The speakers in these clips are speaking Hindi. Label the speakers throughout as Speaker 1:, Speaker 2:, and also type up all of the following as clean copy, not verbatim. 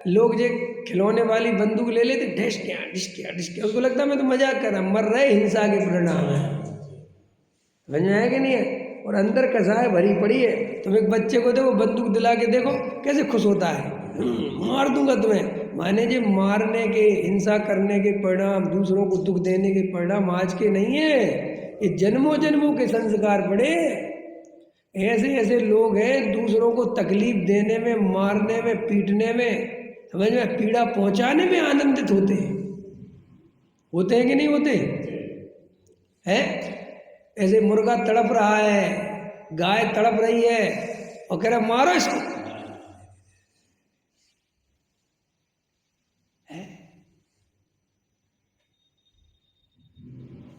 Speaker 1: लोग जो खिलौने वाली बंदूक ले लेते, ढिश क्या ढिश क्या ढिश क्या, उसको लगता है मैं तो मजाक कर रहा हूँ, मर रहे हिंसा के परिणाम है। समझ में आया कि नहीं है? और अंदर कसाय भरी पड़ी है। तुम एक बच्चे को देखो, बंदूक दिला के देखो कैसे खुश होता है, मार दूंगा तुम्हें। माने जो मारने के, हिंसा करने के परिणाम, दूसरों को दुख देने के परिणाम आज के नहीं है, ये जन्मों जन्मों के संस्कार पड़े। ऐसे ऐसे लोग हैं दूसरों को तकलीफ देने में, मारने में, पीटने में, समझ में, पीड़ा पहुंचाने में आनंदित होते हैं कि नहीं होते हैं? ऐसे मुर्गा तड़प रहा है, गाय तड़प रही है और कह रहा मारो इसको, है?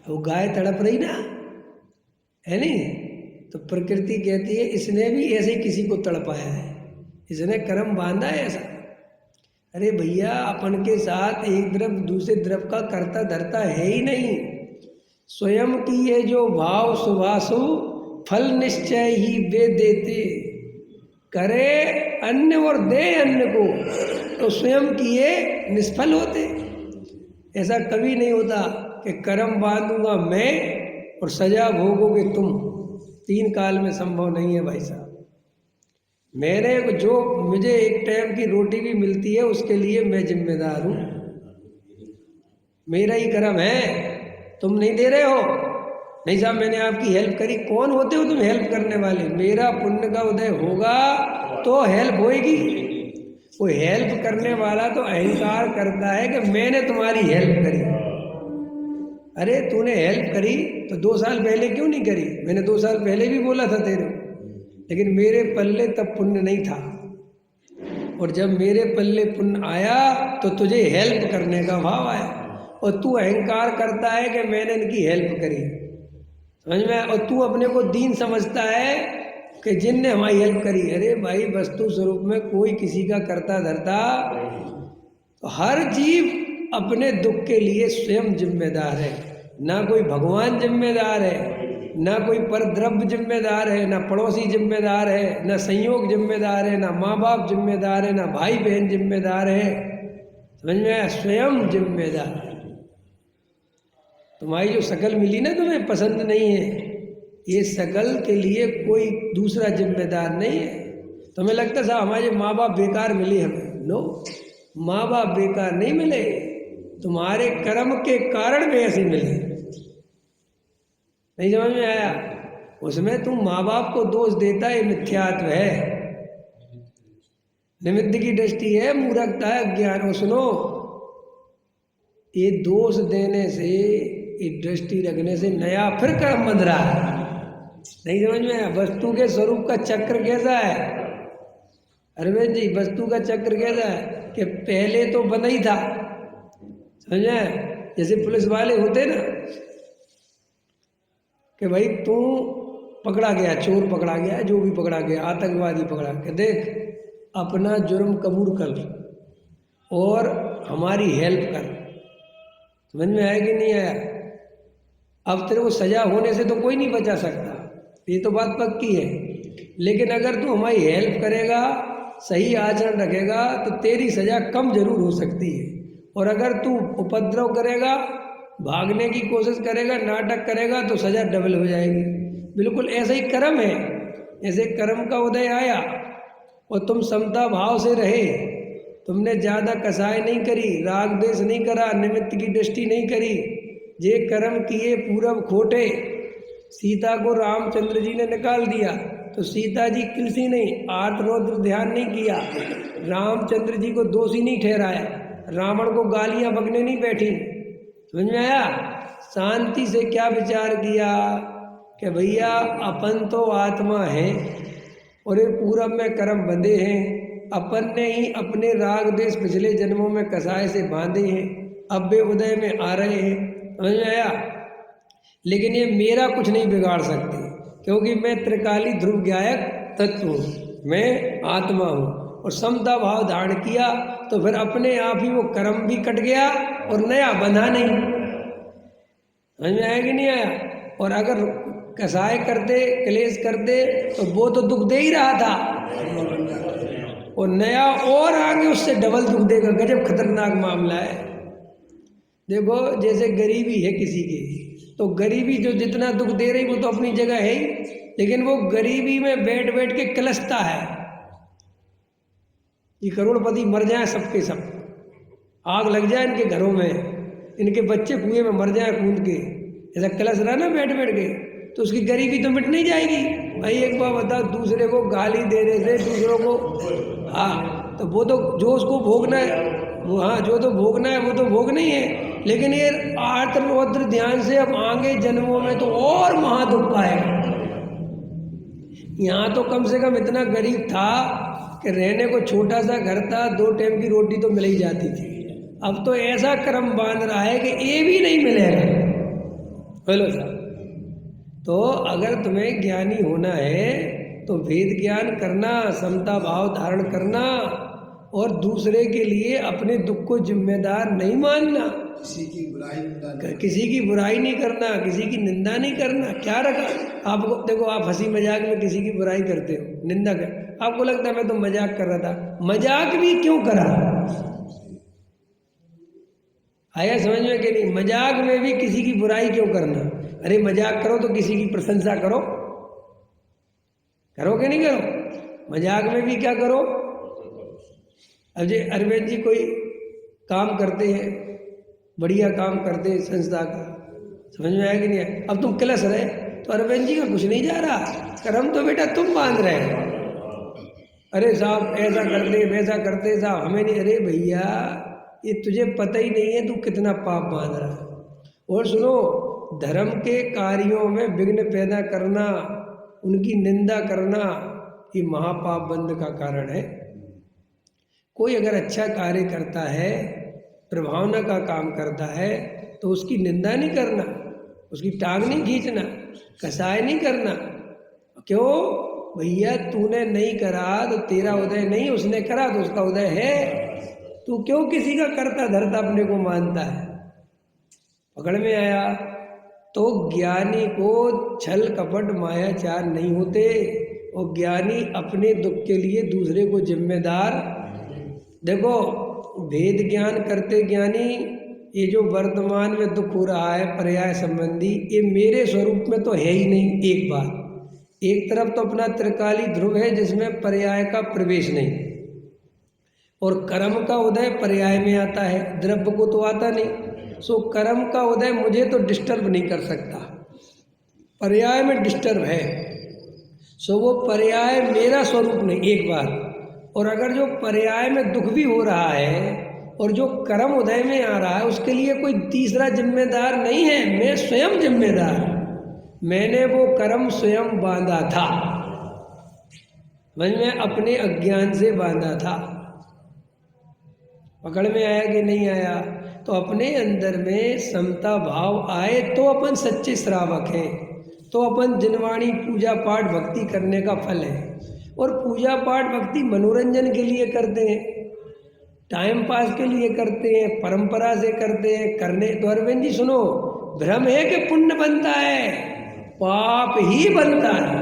Speaker 1: वो गाय तड़प रही ना, है नहीं? तो प्रकृति कहती है इसने भी ऐसे ही किसी को तड़पाया है, इसने कर्म बांधा है ऐसा। अरे भैया, अपन के साथ एक द्रव दूसरे द्रव का करता धरता है ही नहीं। स्वयं की ये जो भाव सुभासु, फल निश्चय ही वे देते। करे अन्य और दे अन्य को, तो स्वयं की ये निष्फल होते। ऐसा कभी नहीं होता कि कर्म बांधूंगा मैं और सजा भोगोगे तुम। तीन काल में संभव नहीं है भाई साहब। मेरे जो मुझे एक टाइम की रोटी भी मिलती है उसके लिए मैं जिम्मेदार हूँ, मेरा ही कर्म है, तुम नहीं दे रहे हो। नहीं साहब मैंने आपकी हेल्प करी, कौन होते हो तुम हेल्प करने वाले? मेरा पुण्य का उदय होगा तो हेल्प होएगी। वो हेल्प करने वाला तो अहंकार करता है कि मैंने तुम्हारी हेल्प करी। अरे तूने हेल्प करी तो 2 साल पहले क्यों नहीं करी? मैंने 2 साल पहले भी बोला था तेरे, लेकिन मेरे पल्ले तब पुण्य नहीं था, और जब मेरे पल्ले पुण्य आया तो तुझे हेल्प करने का भाव आया, और तू अहंकार करता है कि मैंने इनकी हेल्प करी, समझ में? और तू अपने को दीन समझता है कि जिनने हमारी हेल्प करी। अरे भाई, वस्तु स्वरूप में कोई किसी का करता धरता, तो हर जीव अपने दुख के लिए स्वयं जिम्मेदार है। ना कोई भगवान जिम्मेदार है, ना कोई परद्रव्य जिम्मेदार है, ना पड़ोसी जिम्मेदार है, ना संयोग जिम्मेदार है, ना माँ बाप जिम्मेदार है, ना भाई बहन जिम्मेदार है, समझ में आया? स्वयं जिम्मेदार है। तुम्हारी जो शकल मिली ना तुम्हें पसंद नहीं है, ये शकल के लिए कोई दूसरा जिम्मेदार नहीं है। तुम्हें लगता था हमारे माँ बाप बेकार मिले हमें? नो, माँ बाप बेकार नहीं मिले, तुम्हारे कर्म के कारण वे ऐसे मिले। नहीं समझ में आया? उसमें तुम माँ बाप को दोष देता है, मिथ्यात्व है, निमित्त की दृष्टि है, मूर्खता है, अज्ञान। और सुनो, ये दोष देने से, ये दृष्टि रखने से नया फिर कर्म बंध रहा है। नहीं समझ में आया? वस्तु के स्वरूप का चक्र कैसा है अरविंद जी? वस्तु का चक्र कैसा है कि पहले तो बंधा ही था, समझे? जैसे पुलिस वाले होते ना कि भाई तू पकड़ा गया, चोर पकड़ा गया, जो भी पकड़ा गया, आतंकवादी पकड़ा गया, देख अपना जुर्म कबूल कर और हमारी हेल्प कर। समझ में आया कि नहीं आया? अब तेरे को सजा होने से तो कोई नहीं बचा सकता, ये तो बात पक्की है, लेकिन अगर तू हमारी हेल्प करेगा, सही आचरण रखेगा, तो तेरी सजा कम जरूर हो सकती है। और अगर तू उपद्रव करेगा, भागने की कोशिश करेगा, नाटक करेगा, तो सजा डबल हो जाएगी। बिल्कुल ऐसा ही कर्म है। ऐसे कर्म का उदय आया और तुम समता भाव से रहे, तुमने ज़्यादा कसाय नहीं करी, राग द्वेष नहीं करा, निमित्त की दृष्टि नहीं करी, जे कर्म किए पूरब खोटे। सीता को रामचंद्र जी ने निकाल दिया तो सीता जी किलसी नहीं, आर्त रौद्र ध्यान नहीं किया, रामचंद्र जी को दोषी नहीं ठहराया, रावण को गालियां बकने नहीं बैठी। समझ में आया? शांति से क्या विचार किया कि भैया अपन तो आत्मा है और ये पूरब में कर्म बंधे हैं, अपन ने ही अपने राग देश पिछले जन्मों में कसाय से बांधे हैं, अब वे उदय में आ रहे हैं। समझ में आया? लेकिन ये मेरा कुछ नहीं बिगाड़ सकते, क्योंकि मैं त्रिकाली ध्रुव ज्ञायक तत्व हूँ, मैं आत्मा हूँ। और समता भाव धारण किया तो फिर अपने आप ही वो कर्म भी कट गया और नया बंधा नहीं। समझ में आया कि नहीं आया? और अगर कसाय करते, क्लेश करते, तो वो तो दुख दे ही रहा था, और नया और आगे उससे डबल दुख देगा। गजब खतरनाक मामला है। देखो जैसे गरीबी है किसी की, तो गरीबी जो जितना दुख दे रही वो तो अपनी जगह है ही, लेकिन वो गरीबी में बैठ बैठ के कलसता है। ये करोड़पति मर जाए सबके सब, आग लग जाए इनके घरों में, इनके बच्चे कुएं में मर जाए कूद के, ऐसा कलस रहा ना बैठ बैठ के, तो उसकी गरीबी तो मिट नहीं जाएगी भाई। एक बार बताओ, दूसरे को गाली दे रहे थे, दूसरों को, हाँ तो वो तो जो उसको भोगना है वो, हाँ जो तो भोगना है वो तो भोगना ही है, लेकिन ये आर्द्र रौद्र ध्यान से अब आगे जन्मों में तो और महादुख पाएगा। यहाँ तो कम से कम इतना गरीब था कि रहने को छोटा सा घर था, 2 टाइम की रोटी तो मिल ही जाती थी। अब तो ऐसा क्रम बांध रहा है कि ये भी नहीं मिलेगा। बोलो साहब। तो अगर तुम्हें ज्ञानी होना है तो वेद ज्ञान करना, समता भाव धारण करना, और दूसरे के लिए अपने दुख को जिम्मेदार नहीं मानना, किसी की बुराई नहीं करना, किसी की निंदा नहीं करना। क्या रखा आपको, देखो आप हंसी मजाक में किसी की बुराई करते हो, निंदा कर, आपको लगता है मैं तो मजाक कर रहा था। मजाक भी क्यों करा, आया समझ में कि नहीं? मजाक में भी किसी की बुराई क्यों करना? अरे मजाक करो तो किसी की प्रशंसा करो, करो कि नहीं करो? मजाक में भी क्या करो। अब जी अरविंद जी कोई काम करते हैं, बढ़िया काम करते हैं संस्था का, समझ में आया कि नहीं है? अब तुम क्लस रहे तो अरविंद जी का कुछ नहीं जा रहा, कर्म तो बेटा तुम बांध रहे हो। अरे साहब ऐसा करते वैसा करते साहब, हमें नहीं। अरे भैया ये तुझे पता ही नहीं है तू कितना पाप बांध रहा है। और सुनो, धर्म के कार्यों में विघ्न पैदा करना, उनकी निंदा करना, ये महापाप बंध का कारण है। कोई अगर अच्छा कार्य करता है, प्रभावना का काम करता है, तो उसकी निंदा नहीं करना, उसकी टांग नहीं खींचना, कसाय नहीं करना। क्यों भैया? तूने नहीं करा तो तेरा उदय नहीं, उसने करा तो उसका उदय है। तू क्यों किसी का करता धरता अपने को मानता है? पकड़ में आया? तो ज्ञानी को छल कपट मायाचार नहीं होते, और ज्ञानी अपने दुख के लिए दूसरे को जिम्मेदार। देखो भेद ज्ञान करते ज्ञानी, ये जो वर्तमान में दुख हो रहा है पर्याय संबंधी, ये मेरे स्वरूप में तो है ही नहीं। एक बात, एक तरफ तो अपना त्रिकाली ध्रुव है जिसमें पर्याय का प्रवेश नहीं, और कर्म का उदय पर्याय में आता है, द्रव्य को तो आता नहीं। सो कर्म का उदय मुझे तो डिस्टर्ब नहीं कर सकता, पर्याय में डिस्टर्ब है। सो वो पर्याय मेरा स्वरूप नहीं, एक बात। और अगर जो पर्याय में दुख भी हो रहा है और जो कर्म उदय में आ रहा है, उसके लिए कोई तीसरा जिम्मेदार नहीं है, मैं स्वयं जिम्मेदार। मैंने वो कर्म स्वयं बांधा था, मैं अपने अज्ञान से बांधा था। पकड़ में आया कि नहीं आया? तो अपने अंदर में समता भाव आए तो अपन सच्चे श्रावक हैं, तो अपन जिनवाणी पूजा पाठ भक्ति करने का फल है। और पूजा पाठ भक्ति मनोरंजन के लिए करते हैं, टाइम पास के लिए करते हैं, परंपरा से करते हैं, करने तो अरविंद जी सुनो, भ्रम है कि पुण्य बनता है, पाप ही बनता है।